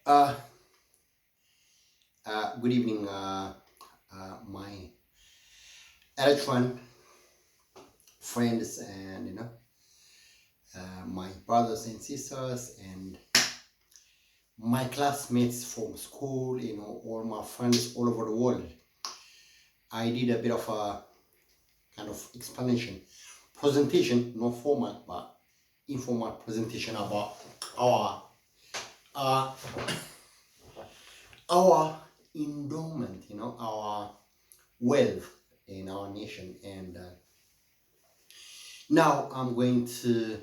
Uh, Good evening, my Eritrean friends and my brothers and sisters and my classmates from school. All my friends all over the world. I did a bit of a kind of explanation, presentation, not formal but informal presentation about our uh, our endowment, our wealth in our nation. And now I'm going to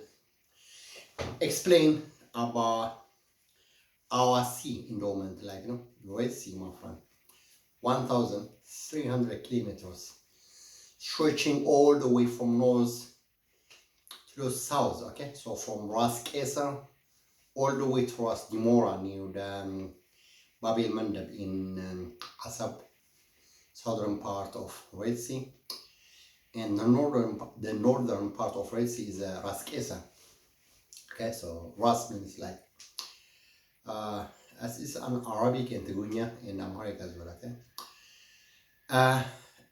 explain about our sea endowment, the Red Sea, my friend. 1,300 kilometers, stretching all the way from north to the south. Okay, so from Ras Kaisar all the way to Ras Dimora near the Bab el-Mandeb in Asab, southern part of Red Sea, and the northern part of Red Sea is Ras Kaisar. Okay, so Ras means like as is an Arabic and Tigrinya and Amharic as well. Okay,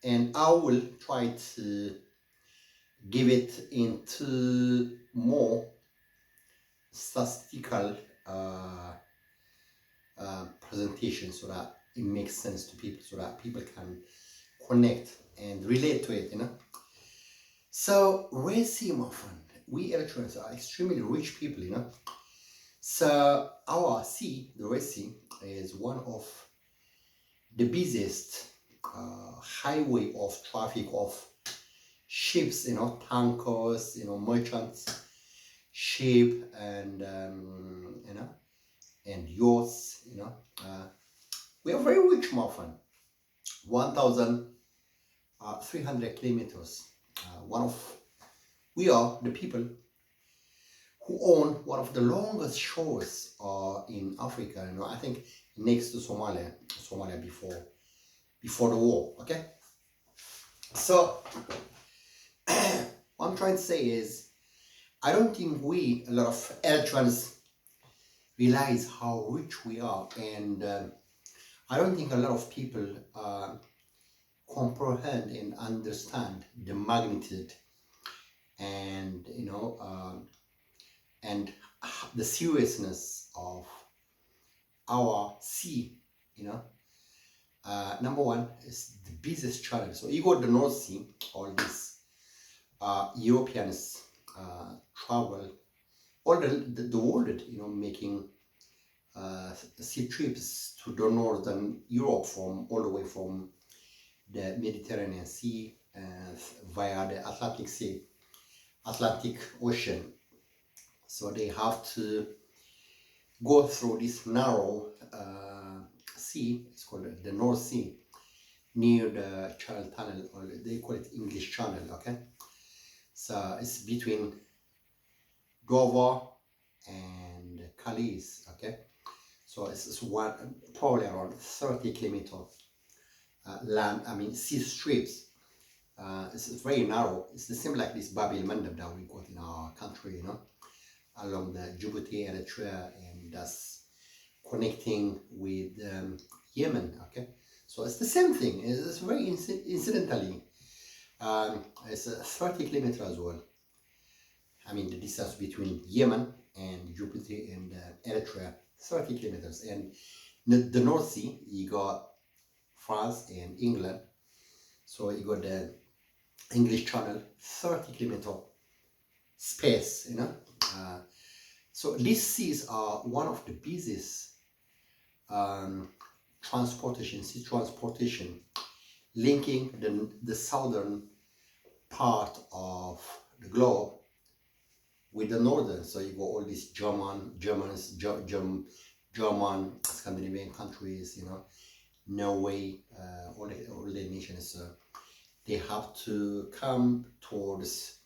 and I will try to give it into more statistical presentation so that it makes sense to people, so that people can connect and relate to it. So Red Sea, my friend, we Eritreans are extremely rich people. So our sea, the Red Sea, is one of the busiest highway of traffic of ships, tankers, merchants, ship, and and yachts. We are very rich, my friend. 1,300 kilometers. We are the people who own one of the longest shores in Africa. I think next to Somalia before the war. Okay, so what I'm trying to say is, I don't think a lot of Eritreans realize how rich we are, and I don't think a lot of people comprehend and understand the magnitude and and the seriousness of our sea. Number one is the busiest channel. So you got the North Sea, all these Europeans travel all the world, making sea trips to the northern Europe, from all the way from the Mediterranean Sea via the Atlantic Ocean. So they have to go through this narrow sea. It's called the North Sea, near the Channel Tunnel, or they call it English Channel. Okay, so it's between Dover and Calais. Okay, so it's probably around 30 kilometer sea strips. It's very narrow. It's the same like this Bab el-Mandeb that we got in our country, along the Djibouti, Eritrea, and that's connecting with Yemen. Okay, so it's the same thing. It's very incidentally, it's 30 kilometers as well. The distance between Yemen and Djibouti and Eritrea, 30 kilometers. And the North Sea, you got France and England. So you got the English Channel, 30 kilometer space, so these seas are one of the busiest sea transportation, linking the southern part of the globe with the northern. So you got all these German Scandinavian countries, Norway, all the nations. They have to come towards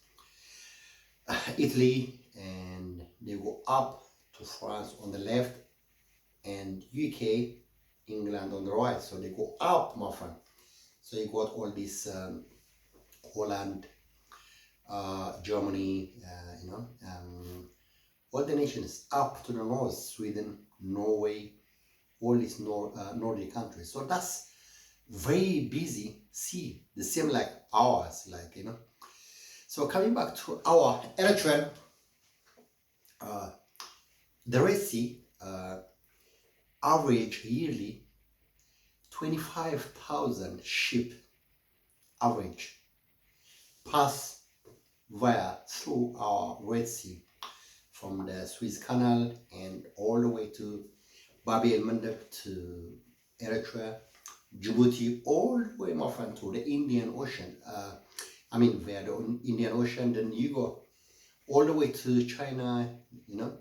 Italy, and they go up to France on the left, and UK, England on the right. So they go up, my friend. So you got all these Holland, Germany, all the nations up to the north, Sweden, Norway, all these Nordic countries. So that's very busy sea, the same like ours, like, you know. So coming back to our Eritrean, the Red Sea, average yearly 25,000 ship average pass through our Red Sea from the Suez Canal and all the way to Ba18 to Eritrea, Djibouti, all the way, my friend, to the Indian Ocean. Via the Indian Ocean, then you go all the way to China, you know,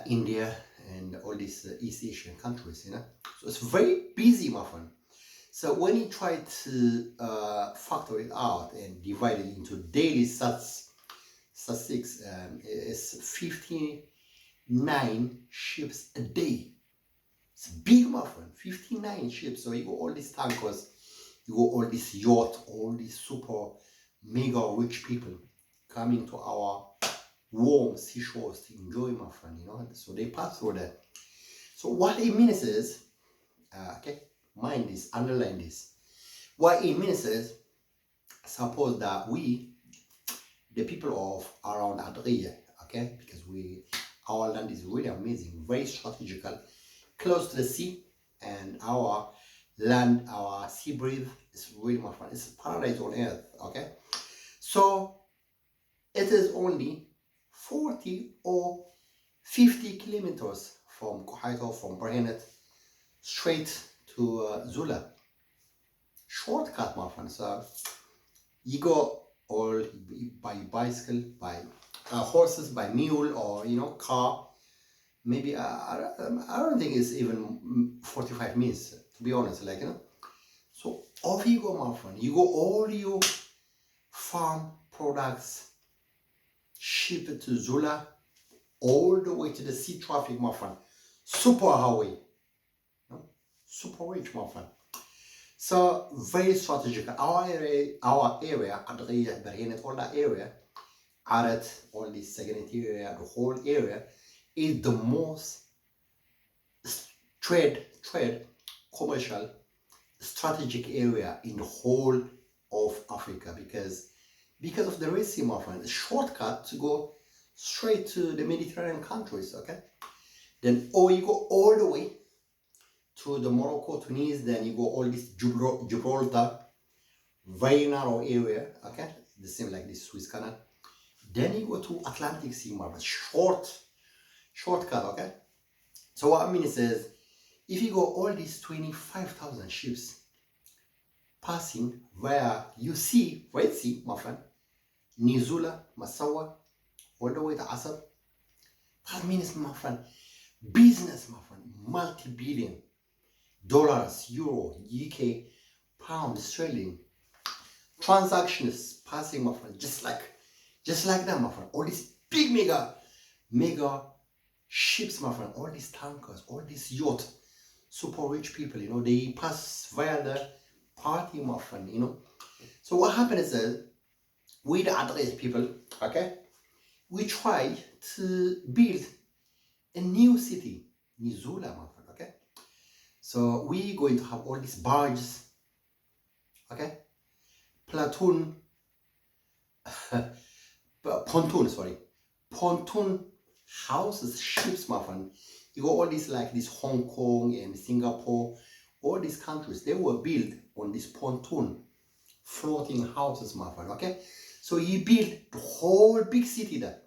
India, and all these East Asian countries, you know. So it's very busy, my friend. So when you try to factor it out and divide it into daily statistics, it's 59 ships a day. It's big, my friend. 59 ships. So you got all these tankers, you got all these yachts, all these super mega rich people coming to our warm seashores to enjoy, my friend, you know. So they pass through that. So what it means is, okay, mind this, underline this. What it means is, suppose that we, the people of around ERITREA, okay, because our land is really amazing, very strategical, close to the sea, and our land, our sea breeze is really, my friend, it's paradise on earth, okay. So it is only 40 or 50 kilometers from Ghetto, from Ba18, straight to Zula. Shortcut, my friend. So you go all by bicycle, by horses, by mule, or, you know, car. Maybe I don't think it's even 45 minutes, to be honest, like, you know. So off you go, my friend. You go all your farm products, ship it to Zula, all the way to the sea traffic, my friend. Super highway, no? Super rich, my friend. So very strategic. Our area, ERITREA, Ba18, all that area, Arat, all this segment area, the whole area, is the most trade, commercial, strategic area in the whole of Africa, because of the Red Sea, my friend. A shortcut to go straight to the Mediterranean countries, okay? Then, or you go all the way to the Morocco, Tunis, then you go all this Gibraltar, very narrow area, okay? The same like this Suez Canal. Then you go to Atlantic Sea, my friend. Shortcut, okay? So what I mean is, if you go all these 25,000 ships passing where you see Red Sea, my friend, Nizula, Massawa, all the way to Asad, that means, my friend, business, my friend, multi-billion dollars, euro, UK, pound, sterling, transactions passing, my friend, just like that, my friend. All these big mega ships, my friend, all these tankers, all these yachts, super rich people, you know, they pass via the party, my friend, you know. So what happens is, we the ERITREA people, okay, we try to build a new city, Nizula, my friend, okay. So we're going to have all these barges, okay, pontoon houses, ships, my friend. You got all these, like this Hong Kong and Singapore, all these countries, they were built on this pontoon floating houses, my friend, okay. So you build the whole big city there,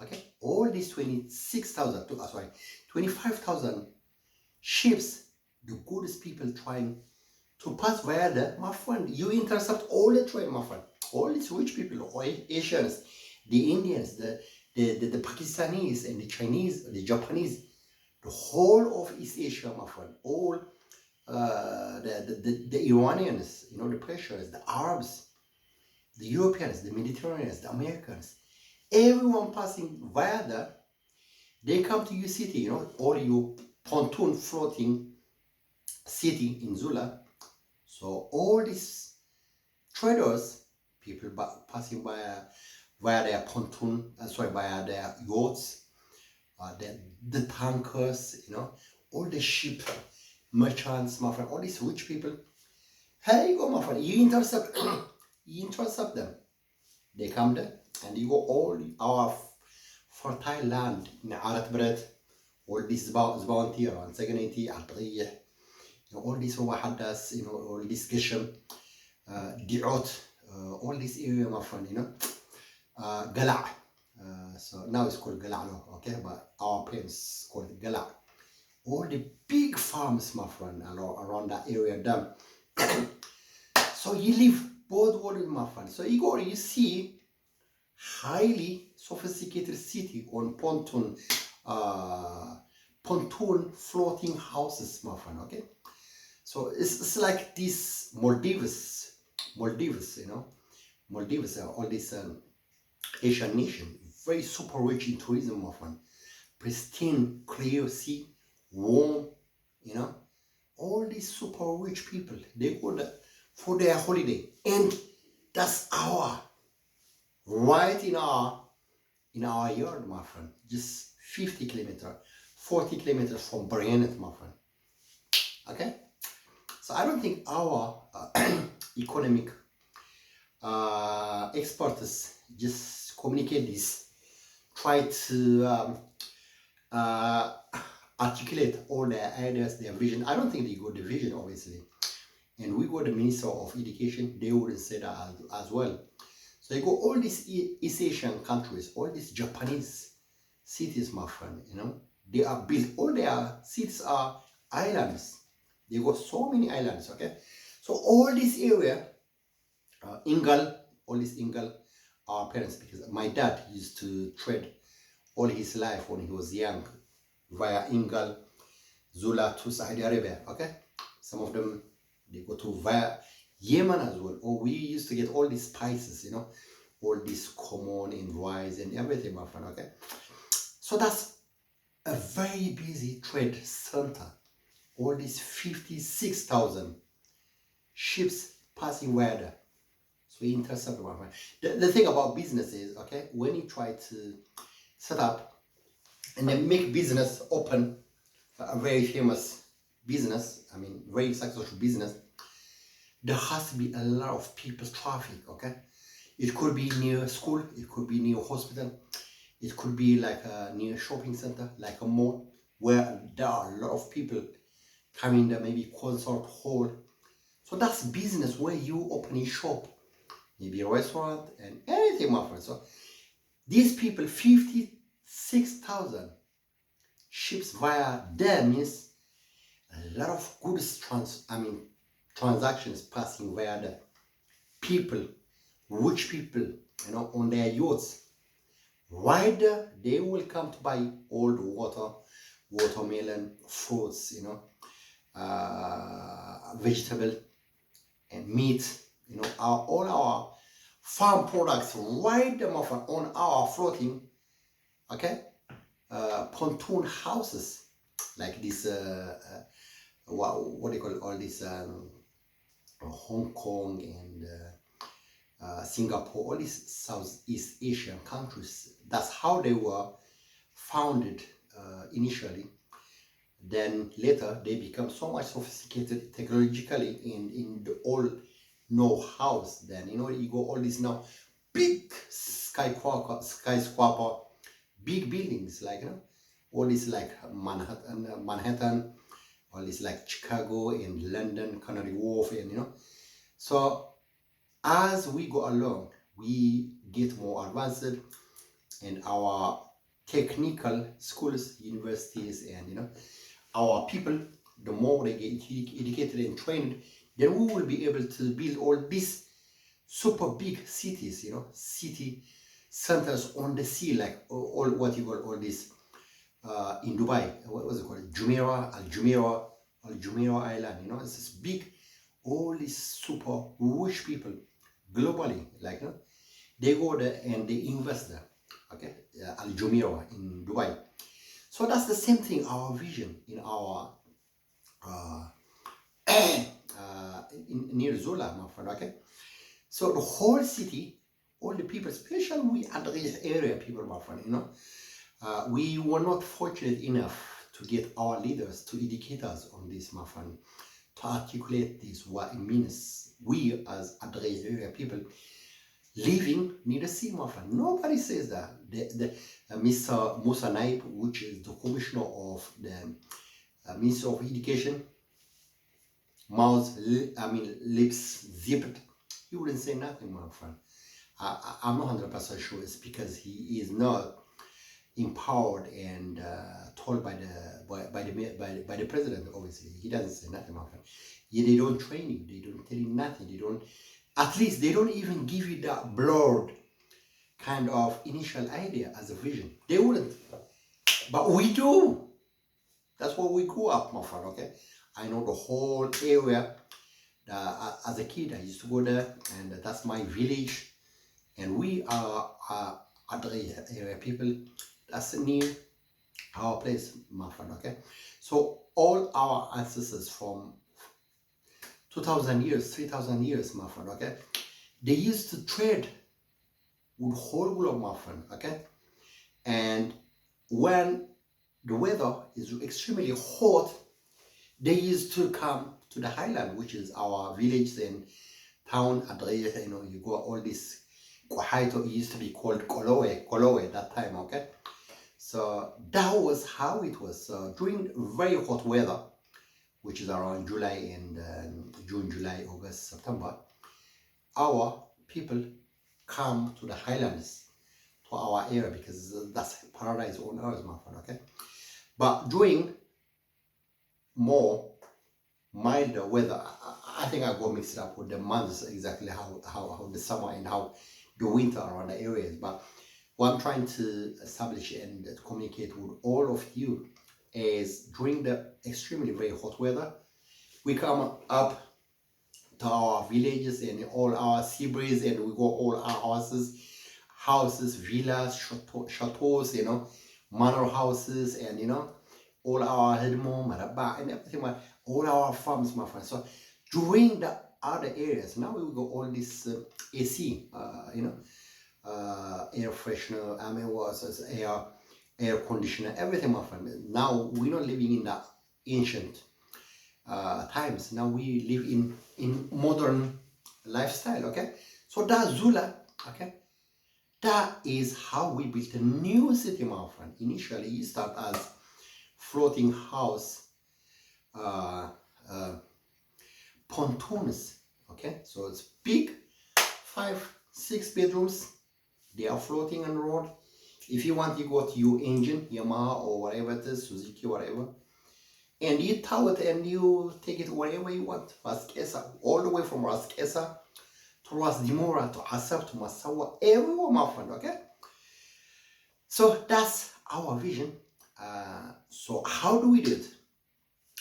okay. All these 25,000 ships, the goodest people trying to pass via there, my friend. You intercept all the trade, my friend. All these rich people, all Asians, the Indians, the Pakistanis, and the Chinese, the Japanese, the whole of East Asia, my friend. All the Iranians, you know, the Persians, the Arabs, the Europeans, the Mediterraneans, the Americans, everyone passing via there, they come to your city, you know, or your pontoon floating city in Zula. So all these traders, people passing via their pontoon, via their yachts, the tankers, you know, all the ship merchants, my friend, all these rich people. Here you go, my friend. You intercept, you intercept them. They come there, and you go all our fertile land in ERITREA, all this bounty around Saganati, Algeria, all this Wahadas, all this Geshem, Diot, all this area, my friend, Gala. So now it's called Gala, okay, but our parents call it Gala. All the big farms, my friend, around that area, done. So you live both worlds, my friend. So you go, you see highly sophisticated city on pontoon floating houses, my friend. Okay, so it's like this Maldives, all this Asian nation, very super rich in tourism, my friend. Pristine, clear sea, warm, all these super rich people, they go there for their holiday, and that's right in our yard, my friend, just 50 kilometers, 40 kilometers from Ba18, my friend. Okay, so I don't think our economic experts just communicate this, try to articulate all their ideas, their vision. I don't think they got the vision, obviously. And we got the Minister of Education, they wouldn't say that as well. So you go all these East Asian countries, all these Japanese cities, my friend, they are built, all their cities are islands. They got so many islands, okay? So all this area, all this Ingal, our parents, because my dad used to trade all his life when he was young via Ingal, Zula to Saudi Arabia, okay? Some of them, they go to via Yemen as well. Or we used to get all these spices, all this common and rice and everything, my friend, okay? So that's a very busy trade center. All these 56,000 ships passing via there. So we intercept, my friend. The thing about business is, okay, when you try to set up and then make business open, a very famous business, very successful business, there has to be a lot of people's traffic, okay? It could be near school, it could be near hospital, it could be like a near shopping center, like a mall, where there are a lot of people coming there, maybe concert hall. So that's business where you open a shop, maybe a restaurant and anything, my friend. So these people, 56,000 ships via there means a lot of goods transactions passing via the people, rich people, on their yachts. Right there, they will come to buy all the watermelon, fruits, vegetable and meat, all our farm products right there on our floating, okay, pontoon houses, like this, what do you call all these, Hong Kong and Singapore, all these Southeast Asian countries. That's how they were founded initially. Then later they become so much sophisticated technologically in the all know-hows. Then you go all these now big skyscraper, big buildings, like all these like Manhattan, all these like Chicago and London, Canary Wharf, and so as we go along, we get more advanced, and our technical schools, universities, and our people, the more they get educated and trained, then we will be able to build all these super big cities, city centers on the sea, like all what you call all this in Dubai, what was it called? Al Jumeirah Island, it's this big, all these super rich people globally, like they go there and they invest there, okay, Al Jumeirah in Dubai. So that's the same thing, our vision in our near Zola, my friend, okay. So the whole city, all the people, especially we at this area people, my friend, we were not fortunate enough to get our leaders to educate us on this, my friend, to articulate this, what it means. We as Adres area people living near the sea, my friend. Nobody says that. Mr. Musa Naib, which is the commissioner of the Minister of Education, lips zipped. He wouldn't say nothing, my friend. I'm not 100% sure it's because he is not empowered and told by the president. Obviously, he doesn't say nothing, my friend. Yeah, they don't train you. They don't tell you nothing. They don't. At least they don't even give you that blurred kind of initial idea as a vision. They wouldn't. But we do. That's where we grew up, my friend. Okay, I know the whole area. As a kid, I used to go there, and that's my village. And we are other area people that's near our place, my friend. Okay, so all our ancestors from 2,000 years, 3,000 years, my friend. Okay, they used to trade with whole globe, my friend. Okay, and when the weather is extremely hot, they used to come to the highland, which is our village and town. You know, you go all this. It used to be called Kolowe that time, okay? So that was how it was. So during very hot weather, which is around July and June, July, August, September, our people come to the highlands, to our area, because that's paradise on earth, my friend, okay? But during more milder weather, I think I got mixed up with the months, exactly how the summer and how the winter around the areas. But what I'm trying to establish and communicate with all of you is during the extremely very hot weather, we come up to our villages and all our seabreeze, and we go all our houses, villas, chateaus, you know, manor houses, and you know, all our Hedmo, Maraba, and everything, all our farms, my friend. So during the other areas, now we go all this AC, you know, air freshener, I mean, was air conditioner, everything, my friend. Now we're not living in the ancient times. Now we live in modern lifestyle. Okay, so that Zula, okay, that is how we built a new city, my friend. Initially, you start as floating house, pontoons. Okay, so it's big, 5-6 bedrooms. They are floating on the road. If you want, you got your engine, Yamaha or whatever it is, Suzuki, whatever, and you tow it and you take it wherever you want. Raskesa, all the way from Raskesa to Ras Dimora to Asab to Masawa, everywhere, my friend. Okay, so that's our vision. So how do we do it?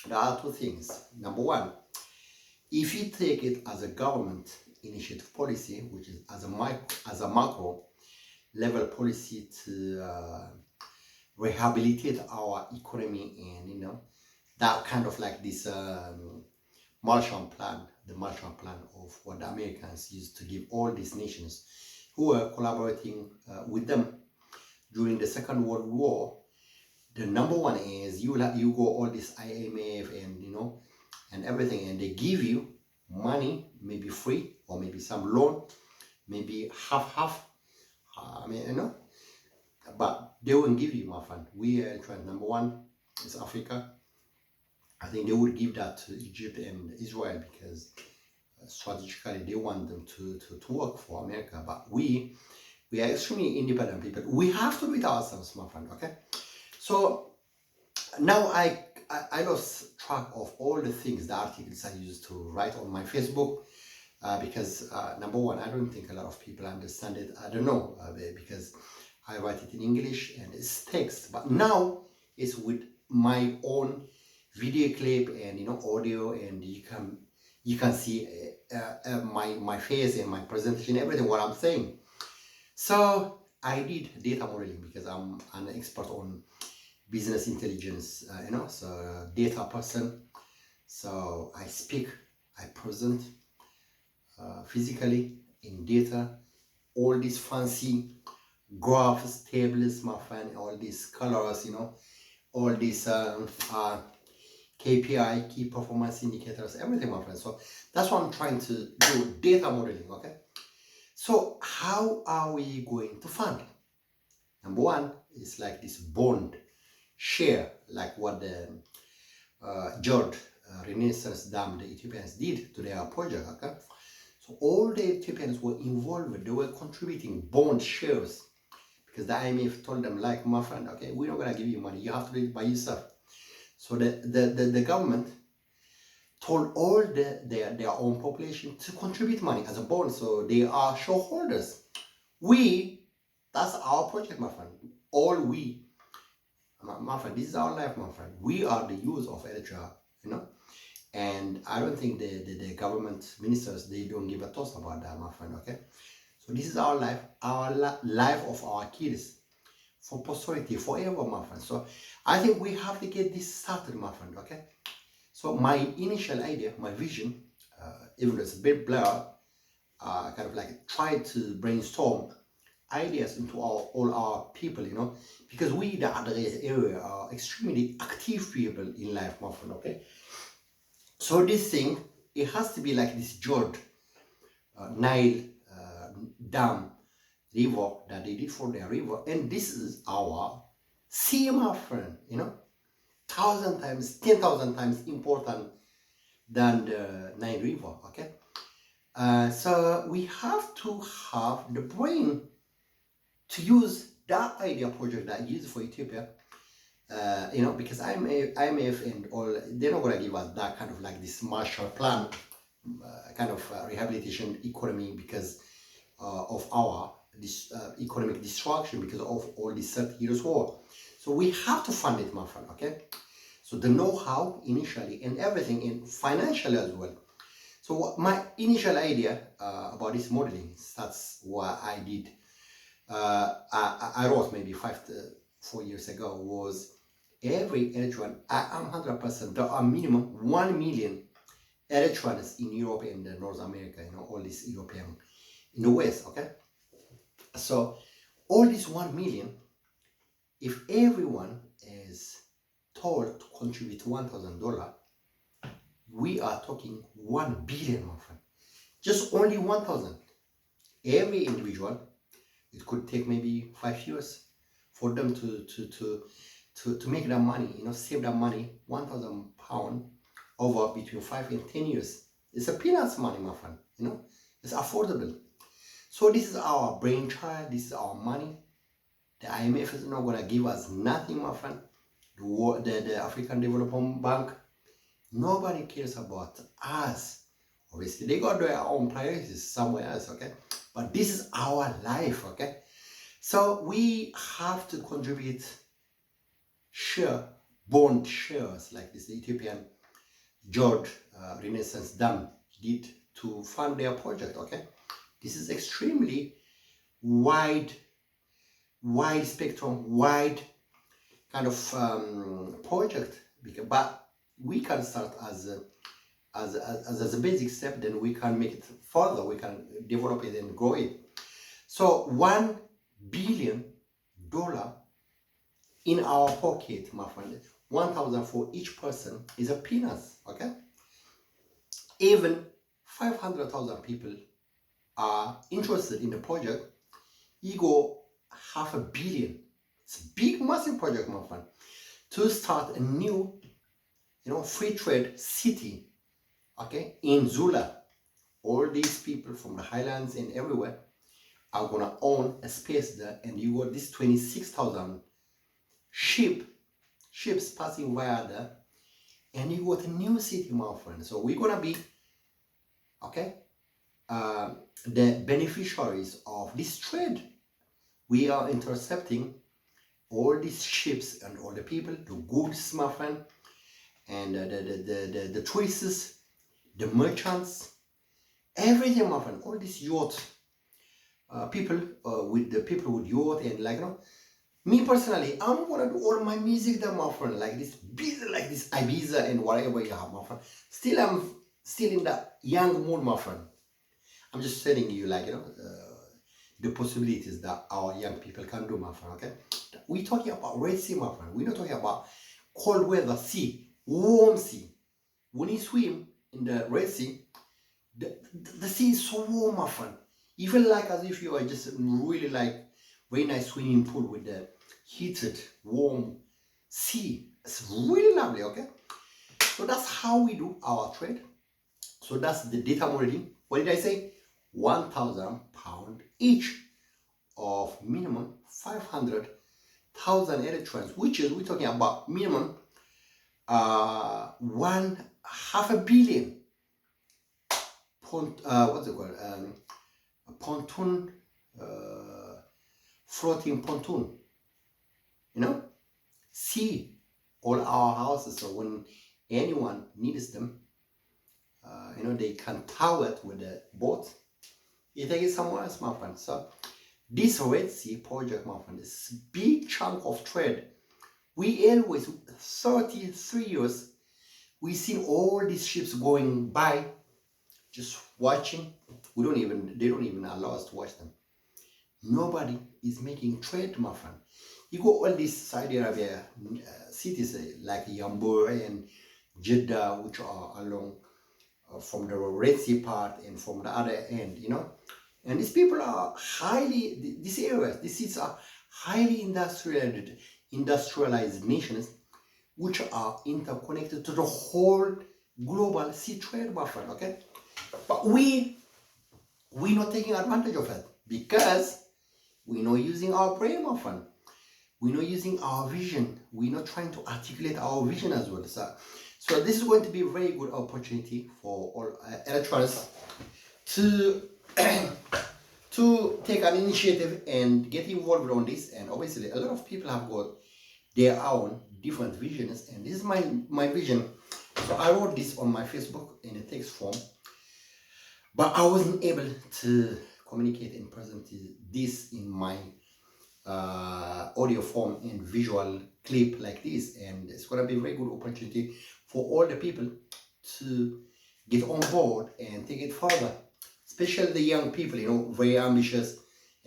There are two things. Number one, if you take it as a government initiative policy, which is as a macro level policy to rehabilitate our economy, and you know, that kind of like this Marshall Plan, the Marshall Plan of what the Americans used to give all these nations who were collaborating with them during the Second World War. The number one is you go all this IMF and you know and everything, and they give you money, maybe free or maybe some loan, maybe half. I mean, you know, but they won't give you, my friend. We are trying. Number one is Africa. I think they would give that to Egypt and Israel because strategically they want them to work for America. But we are extremely independent people. We have to do it ourselves, my friend. Okay. So now I lost track of all the things, the articles I used to write on my Facebook because number one, I don't think a lot of people understand it. I don't know because I write it in English and it's text, but now it's with my own video clip and you know audio, and you can see my face and my presentation, everything what I'm saying. So I did data modeling because I'm an expert on business intelligence, you know, so data person. So I speak, I present physically in data, all these fancy graphs, tables, my friend, all these colors, you know, all these KPI, key performance indicators, everything, my friend. So that's what I'm trying to do, data modeling, okay? So how are we going to fund? Number one is like this bond share, like what the George Renaissance Dam, the Ethiopians did to their project, okay? So all the Ethiopians were involved, they were contributing bond shares because the IMF told them, like, my friend, okay, we're not gonna give you money, you have to do it by yourself. So the government told all their own population to contribute money as a bond, so they are shareholders. That's our project, my friend. All we, my friend, this is our life, my friend. We are the use of Eritrea, you know. And I don't think the government ministers, they don't give a toss about that, my friend, okay? So this is our life life of our kids, for posterity, forever, my friend. So I think we have to get this started, my friend, okay? So my initial idea, my vision, even though it's a bit blurred, kind of like try to brainstorm ideas into all our people, you know, because we, the other area, are extremely active people in life, my friend, okay? So this thing, it has to be like this George Nile Dam river that they did for their river, and this is our sea, my friend, you know, 1,000 times, 10,000 times important than the Nile River, okay? So we have to have the brain to use that idea project that I used for Ethiopia, you know, because IMF and all, they're not going to give us that kind of like this Marshall Plan kind of rehabilitation economy because of our economic destruction because of all this 30 years war. So we have to fund it, my friend, okay? So the know-how initially and everything, and financially as well. So what my initial idea about this modeling, that's what I did. I wrote maybe 4 years ago, was every Eritrean, I'm 100%, there are minimum 1 million Eritreans in Europe and North America, you know, all these European, in the West, okay? So all this 1 million, if everyone is told to contribute $1,000, we are talking 1 billion, my friend. Just only 1,000. Every individual, it could take maybe 5 years for them to make that money, you know, save that money, 1,000 pounds over between 5 and 10 years. It's a peanuts money, my friend, you know, it's affordable. So this is our brainchild, this is our money. The IMF is not going to give us nothing, my friend. The African Development Bank, nobody cares about us. Obviously, they got their own priorities somewhere else, okay? But this is our life, okay? So we have to contribute bond shares like this, the Ethiopian George Renaissance Dam did to fund their project, okay? This is extremely wide spectrum, wide kind of project, but we can start as a basic step, then we can make it further, we can develop it and grow it. So $1 billion in our pocket, my friend, 1,000 for each person is a peanuts, okay? Even 500,000 people are interested in the project, you go $500 million. It's a big, massive project, my friend, to start a new, you know, free trade city, okay, in Zula. All these people from the highlands and everywhere are gonna own a space there, and you got this 26,000 ships passing via there, and you got a new city, my friend. So we're gonna be, okay, the beneficiaries of this trade. We are intercepting all these ships and all the people, the goods, my friend, and the tourists, the merchants, everything, my friend. All these yacht people with yacht, and like, you know, me personally, I'm gonna do all my music there, my friend, like this Ibiza and whatever you have, my friend. Still, I'm still in that young mood, my friend. I'm just telling you, like, you know, the possibilities that our young people can do, my friend, okay? We're talking about Red Sea, my friend. We're not talking about cold weather sea, warm sea. When you swim in the Red Sea, the sea is so warm, my friend. You feel like as if you are just really like very nice swimming pool with the heated, warm sea. It's really lovely, okay? So that's how we do our trade. So that's the data modeling. What did I say? £1,000 each of minimum 500,000 electrons, which is, we're talking about minimum 1/2 billion what's it called? Pontoon, floating pontoon. You know, see all our houses. So when anyone needs them, you know, they can tow it with a boat. You take it somewhere else, my friend. So this Red Sea project, my friend, is a big chunk of trade. We always, 33 years, we see all these ships going by, just watching. They don't even allow us to watch them. Nobody is making trade, my friend. You go all these Saudi Arabia cities like Yambur and Jeddah, which are along from the Red Sea part and from the other end, you know. And these people are these cities are highly industrialized nations, which are interconnected to the whole global sea trade, my friend, okay? But we're not taking advantage of it because we're not using our brain, my friend. We're not using our vision. We're not trying to articulate our vision as well. So this is going to be a very good opportunity for all electronics to to take an initiative and get involved on this. And obviously, a lot of people have got their own different visions, and this is my vision. So I wrote this on my Facebook in a text form, but I wasn't able to communicate and present this in my audio form and visual clip like this. And it's going to be a very good opportunity for all the people to get on board and take it further, especially the young people, you know, very ambitious,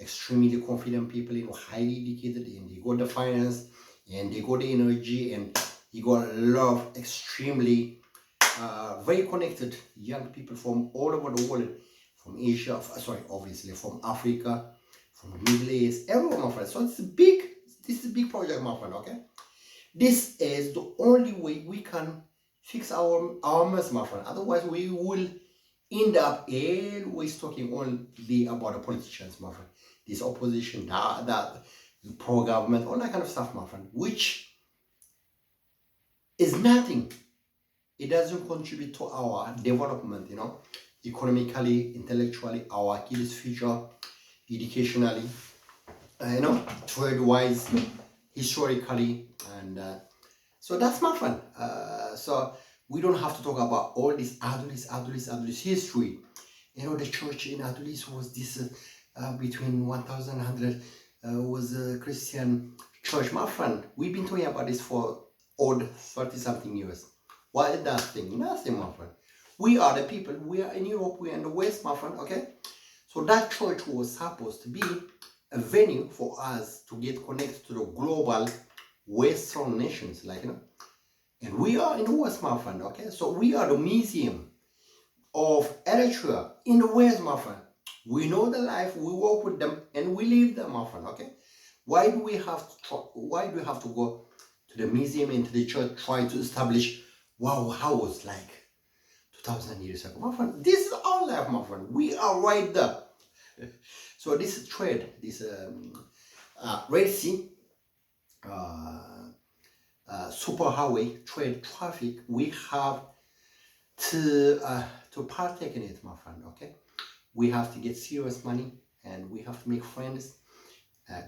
extremely confident people, you know, highly educated, and they got the finance and they got the energy, and you got a lot of extremely very connected young people from all over the world, from Asia, obviously from Africa, from the Middle East, everyone, my friend. So this is a big project, my friend, okay? This is the only way we can fix our mess, my friend. Otherwise, we will end up always talking only about the politicians, my friend. This opposition, that pro-government, all that kind of stuff, my friend, which is nothing. It doesn't contribute to our development, you know, economically, intellectually, our kids' future, educationally, you know, trade-wise, historically, and so that's my friend. So we don't have to talk about all this Adulis history. You know, the church in Adulis was this between 1100 was a Christian church. My friend, we've been talking about this for odd 30-something years. What is that thing? Nothing, my friend. We are the people. We are in Europe. We are in the West, my friend. Okay. So that church was supposed to be a venue for us to get connected to the global Western nations, like, you know. And we are in the West, my friend, okay? So we are the museum of Eritrea in the West, my friend. We know the life, we work with them, and we live them, my friend, okay? Why do we have to go to the museum and to the church, try to establish, wow, how it was like 2,000 years ago? My friend, this is our life, my friend. We are right there. So this trade, this Red Sea, superhighway trade traffic, we have to partake in it, my friend, okay? We have to get serious money, and we have to make friends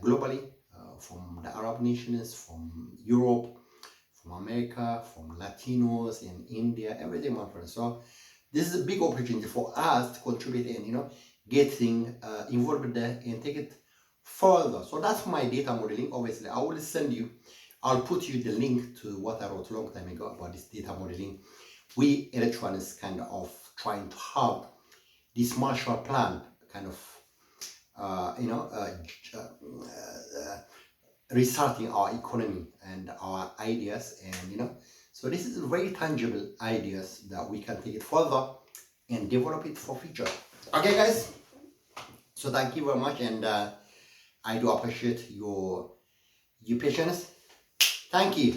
globally, from the Arab nations, from Europe, from America, from Latinos in India, everything, my friend. So this is a big opportunity for us to contribute and, you know, getting involved with that and take it further. So that's my data modeling. Obviously, I'll put you the link to what I wrote a long time ago about this data modeling. We electronics kind of trying to have this Marshall Plan kind of, you know, restarting our economy and our ideas, and so this is very tangible ideas that we can take it further and develop it for future. Okay guys, so thank you very much, and I do appreciate your patience. Thank you.